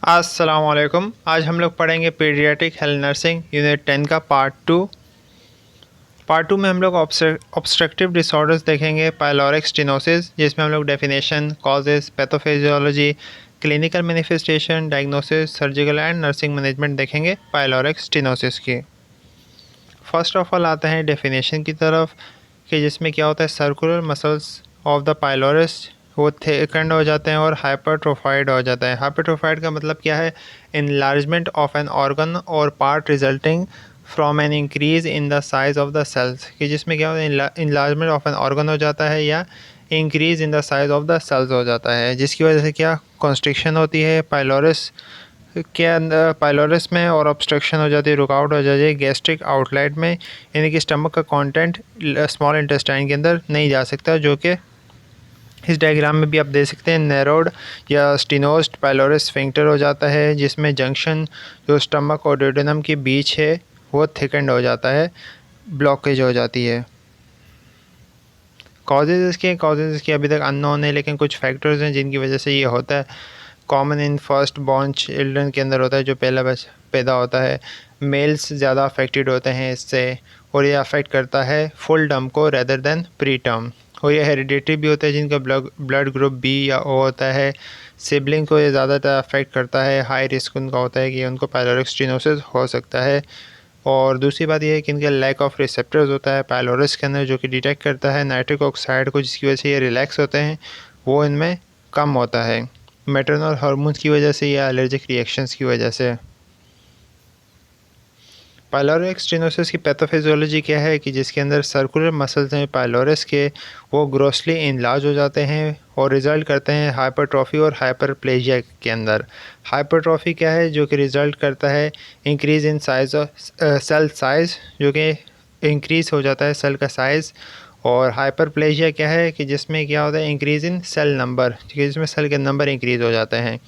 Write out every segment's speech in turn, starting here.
अस्सलामुअलैकुम। आज हम लोग पढ़ेंगे पीडियाट्रिक हेल्थ नर्सिंग यूनिट 10 का पार्ट टू में हम लोग ऑब्स्ट्रक्टिव डिसऑर्डर्स देखेंगे। पाइलोरिक स्टेनोसिस, जिसमें हम लोग definition, causes, pathophysiology, clinical manifestation, diagnosis, surgical and nursing management देखेंगे पाइलोरिक स्टेनोसिस की। फर्स्ट ऑफ ऑल आते हैं डेफिनेशन की तरफ कि जिसमें क्या होता है, सर्कुलर मसल्स ऑफ द पाइलोरिस वो थिकंड हो जाते हैं और हाइपरट्रोफाइड हो जाता है। हाइपरट्रोफाइड का मतलब क्या है, enlargement of an organ or part resulting from an increase in the size of the cells, कि जिसमें क्या होता है, इनलार्जमेंट ऑफ एन ऑर्गन हो जाता है या increase in the size of the cells हो जाता है, जिसकी वजह से क्या कॉन्स्ट्रिक्शन होती है पाइलोरिस के अंदर, पाइलोरिस में, और ऑब्स्ट्रक्शन हो जाती है, रुकावट हो जाती है गैस्ट्रिक आउटलेट में, यानी कि स्टमक का कंटेंट स्मॉल इंटेस्टाइन के अंदर नहीं जा सकता, जो कि इस डायग्राम में भी आप देख सकते हैं। नैरोड या स्टिनोस्ट पाइलोरिस स्फिंक्टर हो जाता है, जिसमें जंक्शन जो स्टमक और ड्यूडेनम के बीच है वो थिकंड हो जाता है, ब्लॉकेज हो जाती है। कॉजेज़ इसके अभी तक अननोन है, लेकिन कुछ फैक्टर्स हैं जिनकी वजह से ये होता है। Common in first born children के अंदर होता है, जो पहला बच्चा पैदा होता है। मेल्स ज़्यादा अफेक्टेड होते हैं इससे, और ये अफेक्ट करता है फुल टर्म को रेदर देन प्री टर्म। और ये हेरिडिटरी भी होता है, जिनका ब्लड ग्रुप बी या ओ होता है। सिबलिंग को ये ज़्यादातर अफेक्ट करता है। हाई रिस्क उनका होता है कि उनको पाइलोरिक स्टेनोसिस हो सकता है। और दूसरी बात यह है कि इनका लैक ऑफ रिसेप्टर्स होता है पाइलोरिस के अंदर, जो कि डिटेक्ट करता है नाइट्रिक ऑक्साइड को, जिसकी वजह से ये रिलैक्स होते हैं, वो इनमें कम होता है मैटरनल हार्मोन्स की वजह से या एलर्जिक रिएक्शंस की वजह से। पाइलोरिक स्टेनोसिस की पैथोफिजियोलॉजी क्या है कि जिसके अंदर सर्कुलर मसल्स हैं पाइलोरिस के, वो ग्रोसली इनलार्ज हो जाते हैं और रिज़ल्ट करते हैं हाइपरट्रॉफी और हाइपरप्लेजिया के अंदर। हाइपरट्रॉफी क्या है, जो कि रिज़ल्ट करता है increase in size of cell size, जो कि इंक्रीज़ हो जाता है सेल का साइज़। और हाइपरप्लेजिया क्या है कि जिसमें क्या होता है, इंक्रीज़ इन सेल नंबर, जिसमें सेल के नंबर इंक्रीज़ हो जाते हैं,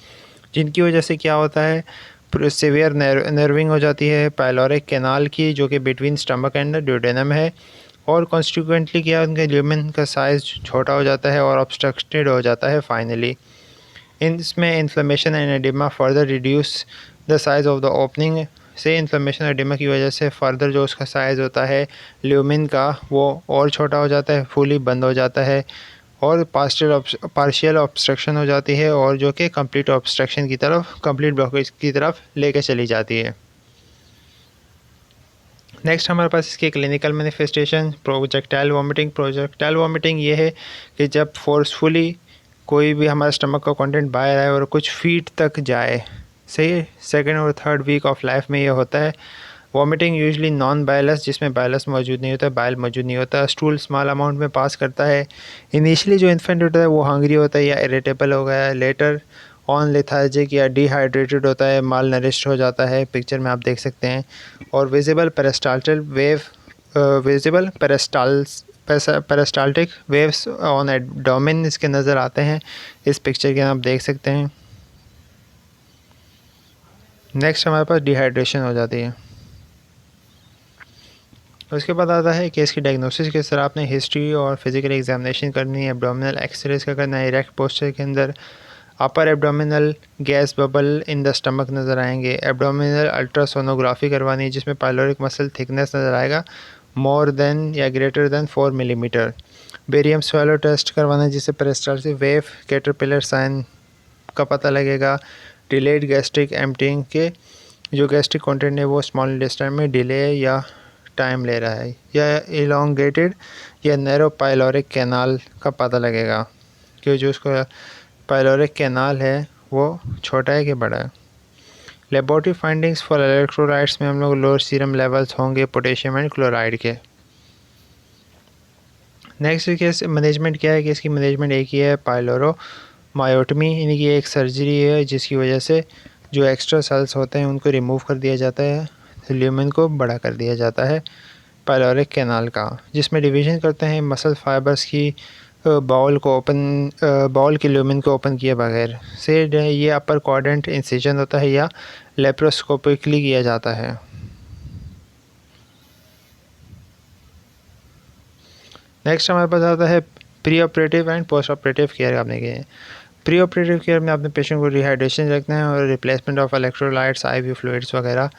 जिनकी वजह से क्या होता है, सीवियर नर्विंग हो जाती है पाइलोरिक कैनाल की, जो कि बिटवीन स्टमक एंड ड्यूडेनम है। और कॉन्स्टिक्वेंटली क्या, उनके ल्यूमेन का साइज़ छोटा हो जाता है और ऑब्स्ट्रक्टेड हो जाता है फाइनली। इसमें inflammation and oedema further reduce the size of the opening, से इन्फ्लेमेशन एडिमा की वजह से फर्दर जो उसका साइज़ होता है ल्यूमिन का, वो और छोटा हो जाता है, फुली बंद हो जाता है, और पार्शियल ऑब्स्ट्रक्शन हो जाती है, और जो कि कंप्लीट ऑब्स्ट्रक्शन की तरफ, कंप्लीट ब्लॉकेज की तरफ लेके चली जाती है। नेक्स्ट हमारे पास इसके क्लिनिकल मैनिफेस्टेशन, प्रोजेक्टाइल वॉमिटिंग ये है कि जब फोर्सफुली कोई भी हमारा स्टमक का कंटेंट बाहर आए और कुछ फीट तक जाए, सही है, सेकेंड और थर्ड वीक ऑफ लाइफ में ये होता है। वॉमिटिंग यूजली नॉन बायलस, जिसमें बायलस मौजूद नहीं होता, बाइल मौजूद नहीं होता। स्टूल स्मॉल अमाउंट में पास करता है। इनिशियली जो इन्फेंट होता है वो हंग्री होता है या इरिटेबल हो गया है। लेटर ऑन लेथार्जिक या डिहाइड्रेटेड होता है, माल नरिश्ड हो जाता है, पिक्चर में आप देख सकते हैं। और visible peristaltic waves on abdomen इसके नज़र आते हैं, इस पिक्चर के आप देख सकते हैं। नेक्स्ट हमारे पास डिहाइड्रेशन हो जाती है। उसके बाद आता है कि इसकी डायग्नोसिस किस तरह, आपने हिस्ट्री और फिजिकल एग्जामिनेशन करनी है, एब्डोमिनल एक्सरेज का करना है, इरेक्ट पोस्चर के अंदर upper abdominal gas bubble in the stomach नज़र आएंगे। एब्डोमिनल अल्ट्रासोनोग्राफी करवानी है, जिसमें पाइलोरिक मसल थिकनेस नज़र आएगा मोर देन या greater than 4 millimetre. Barium swallow test करवाना है, जिससे पेरिस्टाल्टिक वेव कैटरपिलर साइन का पता लगेगा। डिलेड गैस्ट्रिक एम्पटिंग के जो गैस्ट्रिक कंटेंट है वो स्मॉल इंटेस्टाइन में डिले या टाइम ले रहा है, या इलोंगेटेड या नैरो पाइलोरिक कैनाल का पता लगेगा कि जो उसका पाइलोरिक कैनाल है वो छोटा है कि बड़ा है। लेबोरेटरी फाइंडिंग्स फॉर इलेक्ट्रोलाइट्स में हम लोग लोअर सीरम लेवल्स होंगे पोटेशियम एंड क्लोराइड के। नेक्स्ट इसके मैनेजमेंट क्या है कि इसकी मैनेजमेंट एक ही है, पाइलोरोमायोटमी, यानी कि एक सर्जरी है जिसकी वजह से जो एक्स्ट्रा सेल्स होते हैं उनको रिमूव कर दिया जाता है, ल्यूमेन को बड़ा कर दिया जाता है पाइलोरिक कैनाल का, जिसमें डिवीजन करते हैं मसल फाइबर्स की बाउल के ल्यूमेन को ओपन किए बगैर से। ये अपर क्वाड्रेंट इंसिजन होता है या लेप्रोस्कोपिकली किया जाता है। नेक्स्ट हमारे पास आता है pre operative and post operative care करने के। प्री ऑपरेटिव केयर में आपने पेशेंट को रिहाइड्रेशन रखना है और replacement of electrolytes, IV fluids वगैरह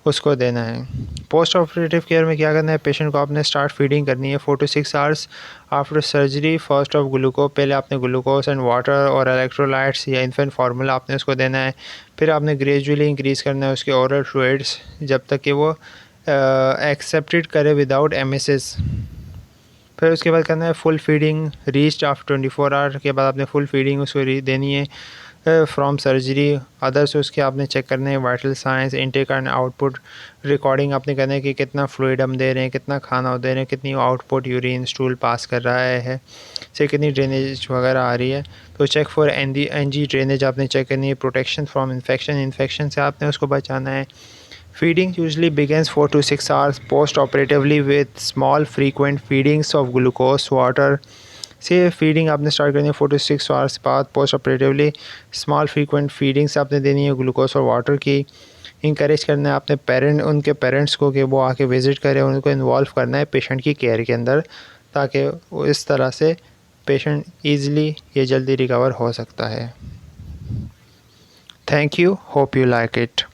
उसको देना है। पोस्ट ऑपरेटिव केयर में क्या करना है, पेशेंट को आपने स्टार्ट फीडिंग करनी है 4 to 6 hours after surgery. First of glucose, पहले आपने ग्लूकोज एंड वाटर और इलेक्ट्रोलाइट्स या इन्फेंट फार्मूला आपने उसको देना है। फिर आपने ग्रेजुअली इंक्रीज़ करना है उसके ओरल फ्लूइड्स जब तक कि वो एक्सेप्टेड करे विदाउट एमेसिस। फिर उसके बाद करना है full feeding reached after 24 hour के बाद आपने फुल फीडिंग उसको देनी है फ्रॉम सर्जरी। अदर्स उसके आपने चेक करने हैं vital science, intake and output recording आपने करना है कि कितना फ्लूइड हम दे रहे हैं, कितना खाना दे रहे हैं, कितनी आउटपुट यूरिन स्टूल पास कर रहा है से कितनी ड्रेनेज वगैरह आ रही है। तो चेक फॉर NG ड्रेनेज आपने चेक करनी है। प्रोटेक्शन फ्रॉम इन्फेक्शन से आपने उसको बचाना है। Feeding usually begins 4 to 6 hours post-operatively with small frequent feedings of glucose, water. से फीडिंग आपने स्टार्ट करनी है 4 to 6 आवर्स बाद post operatively. Small frequent feedings आपने देनी है ग्लूकोज और वाटर की। इंकरेज करना है आपने उनके पेरेंट्स को कि वो आके विज़िट करें, उनको इन्वॉल्व करना है पेशेंट की केयर के अंदर, ताकि वो इस तरह से पेशेंट ईज़िली ये जल्दी रिकवर हो सकता है। Thank you, hope you like it.